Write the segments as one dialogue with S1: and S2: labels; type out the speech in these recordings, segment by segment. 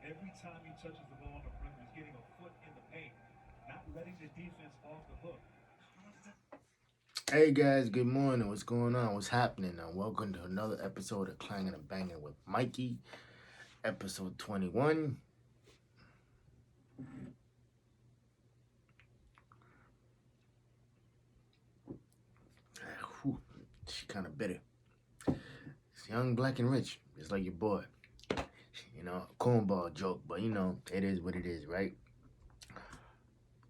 S1: Every time he touches the ball on the perimeter, he's getting a foot in the paint, not letting the defense off the hook.
S2: Hey guys, good morning. What's going on? What's happening? Welcome to another episode of Clangin and Bangin with Mikey, episode 21. Whew, she kind of bitter. It's young, black, and rich, just like your boy. Cornball joke, but it is what it is, right?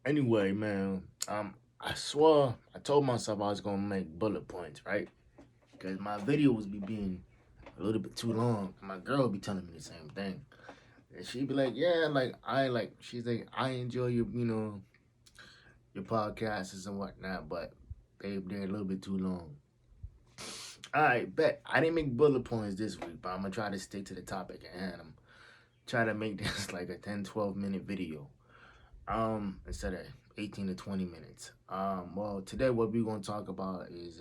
S2: Anyway, man, I swore I told myself I was gonna make bullet points, right? Because my videos be being a little bit too long. My girl be telling me the same thing. And she be like, yeah, she's like, I enjoy your podcasts and whatnot, but they're a little bit too long. All right, bet. I didn't make bullet points this week, but I'm gonna try to stick to the topic at hand. I'm trying to make this like a 10, 12 minute video. Instead of 18 to 20 minutes. Well, today what we're gonna talk about is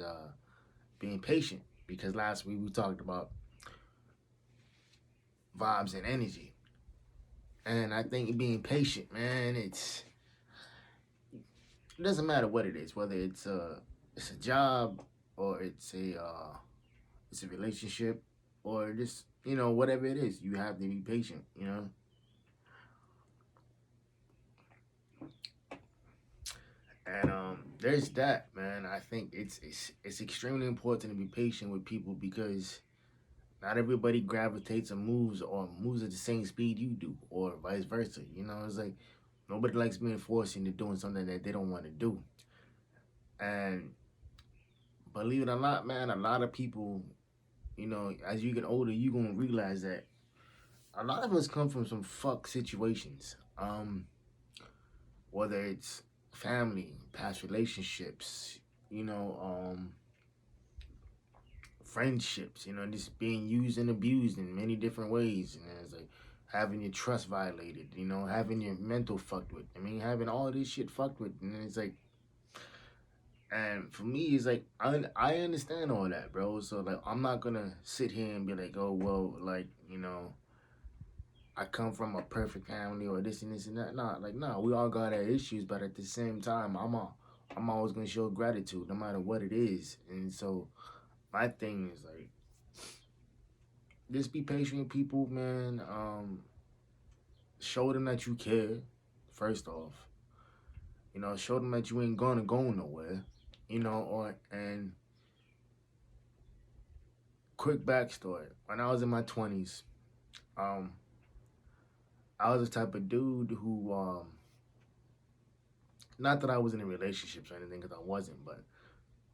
S2: being patient because last week we talked about vibes and energy. And I think being patient, man, it doesn't matter what it is, whether it's a job or it's a relationship or just whatever it is. You have to be patient. And there's that, man. I think it's extremely important to be patient with people because not everybody gravitates or moves at the same speed you do, or vice versa. It's like nobody likes being forced into doing something that they don't want to do. And believe it or not, man, a lot of people, as you get older, you gonna realize that a lot of us come from some fuck situations. Whether it's family, past relationships, you know, um, friendships, just being used and abused in many different ways. And it's like having your trust violated, having your mental fucked with. I mean, having all this shit fucked with. And it's like, and for me, it's like, I understand all that, bro. So, like, I'm not gonna sit here and be like, oh, well, like, I come from a perfect family or this and that. Nah, like nah, we all got our issues, but at the same time, I'm always gonna show gratitude no matter what it is. And so my thing is like just be patient with people, man. Show them that you care, first off. Show them that you ain't gonna go nowhere. Or and quick backstory. When I was in my 20s, um, I was the type of dude who not that I was in a relationships or anything, because I wasn't, but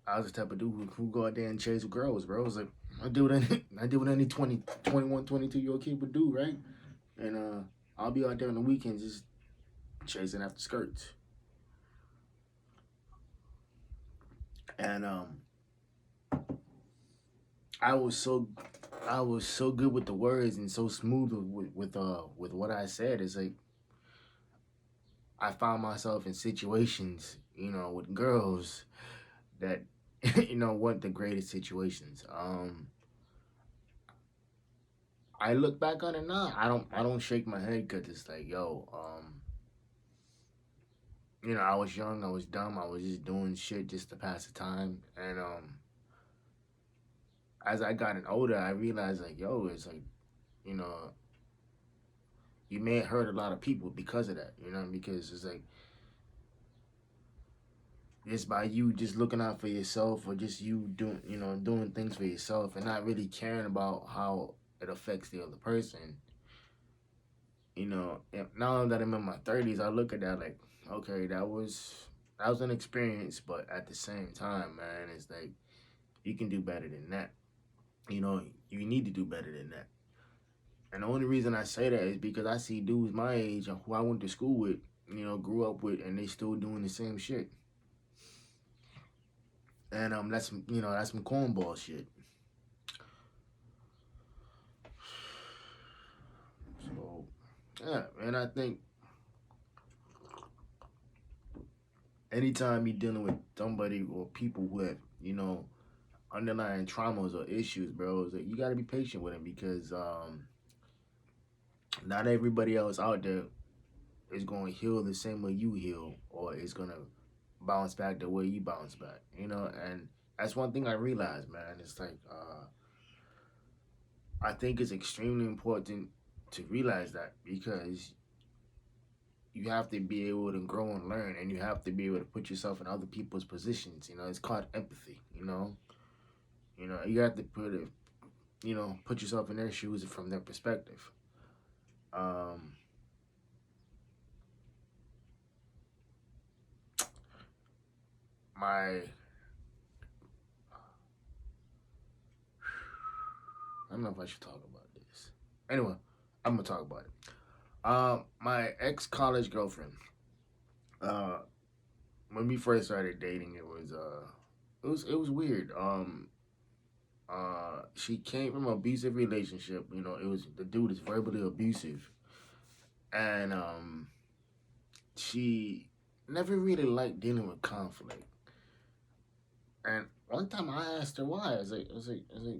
S2: I was the type of dude who go out there and chase girls, bro. I was like, I do what any 20, 21, 22-year-old kid would do, right? And I'll be out there on the weekends just chasing after skirts. And I was so I was so good with the words and so smooth with what I said. It's like I found myself in situations, with girls that weren't the greatest situations. I look back on it now. I don't shake my head because it's like, yo, I was young, I was dumb, I was just doing shit just to pass the time. And as I gotten older, I realized like, yo, it's like, you know, you may hurt a lot of people because of that, because it's like just by you just looking out for yourself or just you doing things for yourself and not really caring about how it affects the other person. And now that I'm in my 30s, I look at that like, okay, that was an experience, but at the same time, man, it's like you can do better than that. You need to do better than that. And the only reason I say that is because I see dudes my age who I went to school with, grew up with, and they still doing the same shit. And that's some cornball shit. So yeah, and I think anytime you're dealing with somebody or people who have underlying traumas or issues, bro, is that you got to be patient with them because not everybody else out there is going to heal the same way you heal, or is going to bounce back the way you bounce back, you know. And that's one thing I realized, man. It's like I think it's extremely important to realize that, because you have to be able to grow and learn, and you have to be able to put yourself in other people's positions. You know, it's called empathy. You know, you have to put yourself in their shoes from their perspective. Um, my, I don't know if I should talk about this. Anyway, I'm gonna talk about it. My ex college girlfriend. Uh, when we first started dating, it was weird. She came from an abusive relationship. You know, it was the dude is verbally abusive, and she never really liked dealing with conflict. And one time I asked her why. I was like,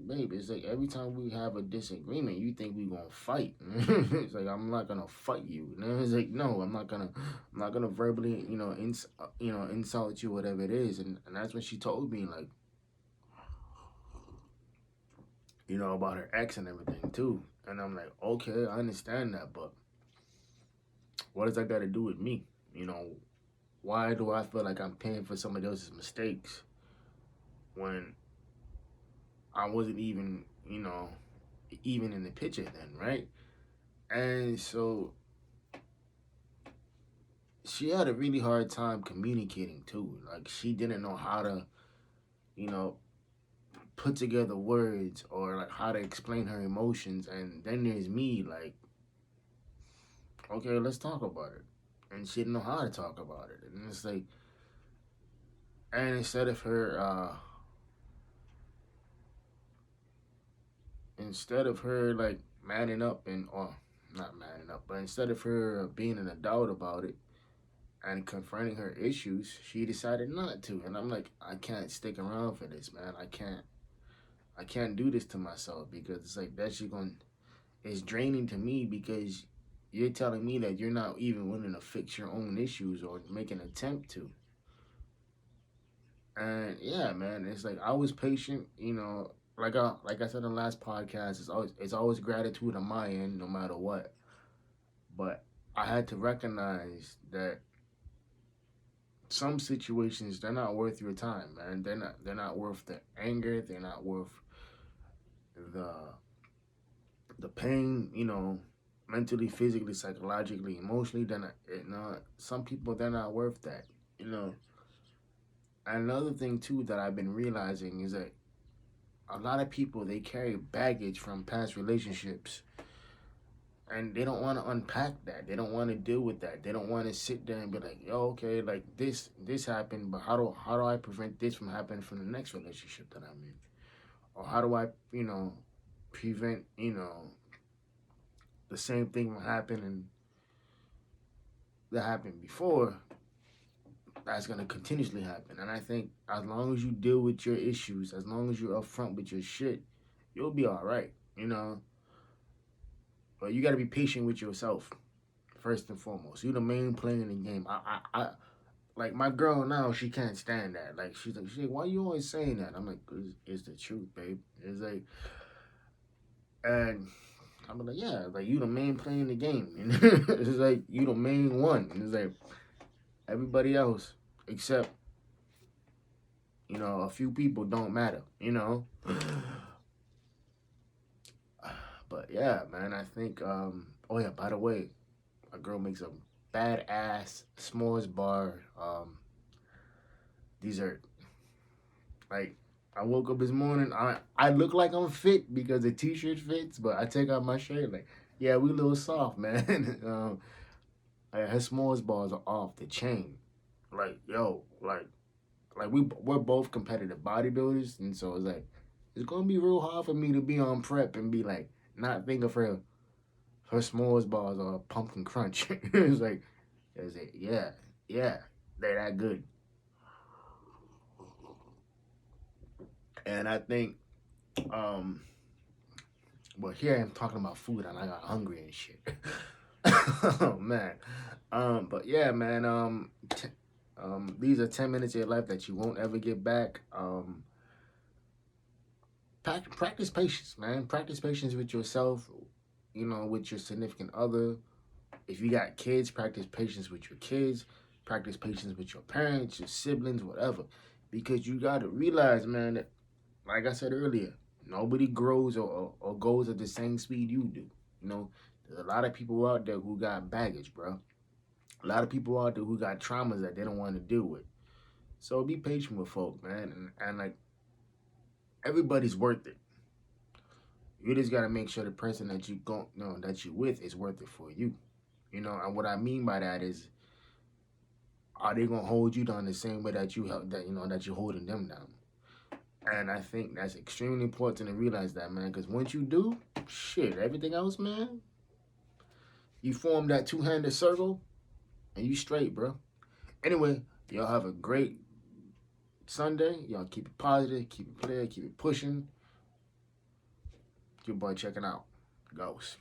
S2: babe, it's like every time we have a disagreement, you think we gonna fight. It's like, I'm not gonna fight you. And it's like, no, I'm not gonna verbally, insult you, whatever it is. And that's when she told me, like, about her ex and everything too. And I'm like, okay, I understand that, but what does that got to do with me? You know, why do I feel like I'm paying for somebody else's mistakes when I wasn't even in the picture then, right? And so she had a really hard time communicating too. Like, she didn't know how to, you know, put together words, or like how to explain her emotions. And then there's me, like, okay, let's talk about it. And she didn't know how to talk about it. And it's like, and instead of her like manning up, and or not manning up, but instead of her being an adult about it and confronting her issues, she decided not to. And I'm like, I can't stick around for this, man. I can't do this to myself, because it's like that's just going it's draining to me, because you're telling me that you're not even willing to fix your own issues or make an attempt to. And yeah, man, it's like I was patient, like I said in the last podcast, it's always gratitude on my end, no matter what. But I had to recognize that some situations, they're not worth your time, man. They're not worth the anger. They're not worth the the pain. Mentally, physically, psychologically, emotionally. Some people, they're not worth that. You know. Another thing too that I've been realizing is that a lot of people, they carry baggage from past relationships, and they don't want to unpack that. They don't want to deal with that. They don't want to sit there and be like, "Yo, okay, like this happened, but how do I prevent this from happening from the next relationship that I'm in, or how do I prevent the same thing from happening that happened before, that's gonna continuously happen." And I think as long as you deal with your issues, as long as you're upfront with your shit, you'll be all right. But you got to be patient with yourself first and foremost. You the main player in the game. I like my girl now. She can't stand that. Like, she's like, why you always saying that? I'm like, it's the truth, babe. It's like, and I'm like, yeah, like, you the main player in the game. And it's like, you the main one. And it's like, everybody else except a few people don't matter. But yeah, man, I think. Oh yeah, by the way, a girl makes a badass s'mores bar dessert. Like, I woke up this morning. I look like I'm fit because the t-shirt fits, but I take out my shirt, like, yeah, we a little soft, man. Her s'mores bars are off the chain. Like, yo, like we're both competitive bodybuilders, and so it's gonna be real hard for me to be on prep and be like not think of her s'mores bars are pumpkin crunch. Yeah, yeah, they're that good. And I think um But here I am talking about food and I got hungry and shit. Oh man. But yeah, man. These are 10 minutes of your life that you won't ever get back. Practice patience, man. Practice patience with yourself. You know, with your significant other. If you got kids, practice patience with your kids. Practice patience with your parents, your siblings, whatever. Because you gotta realize, man, that like I said earlier, nobody grows or goes at the same speed you do. You know, there's a lot of people out there who got baggage, bro. A lot of people out there who got traumas that they don't want to deal with. So be patient with folk, man, and like everybody's worth it. You just gotta make sure the person that you go, that you with is worth it for you. You know, and what I mean by that is, are they gonna hold you down the same way that you help that you're holding them down? And I think that's extremely important to realize that, man, because once you do, shit, everything else, man, you form that two-handed circle and you straight, bro. Anyway, y'all have a great Sunday. Y'all keep it positive, keep it clear, keep it pushing. Your boy checking out. Ghost.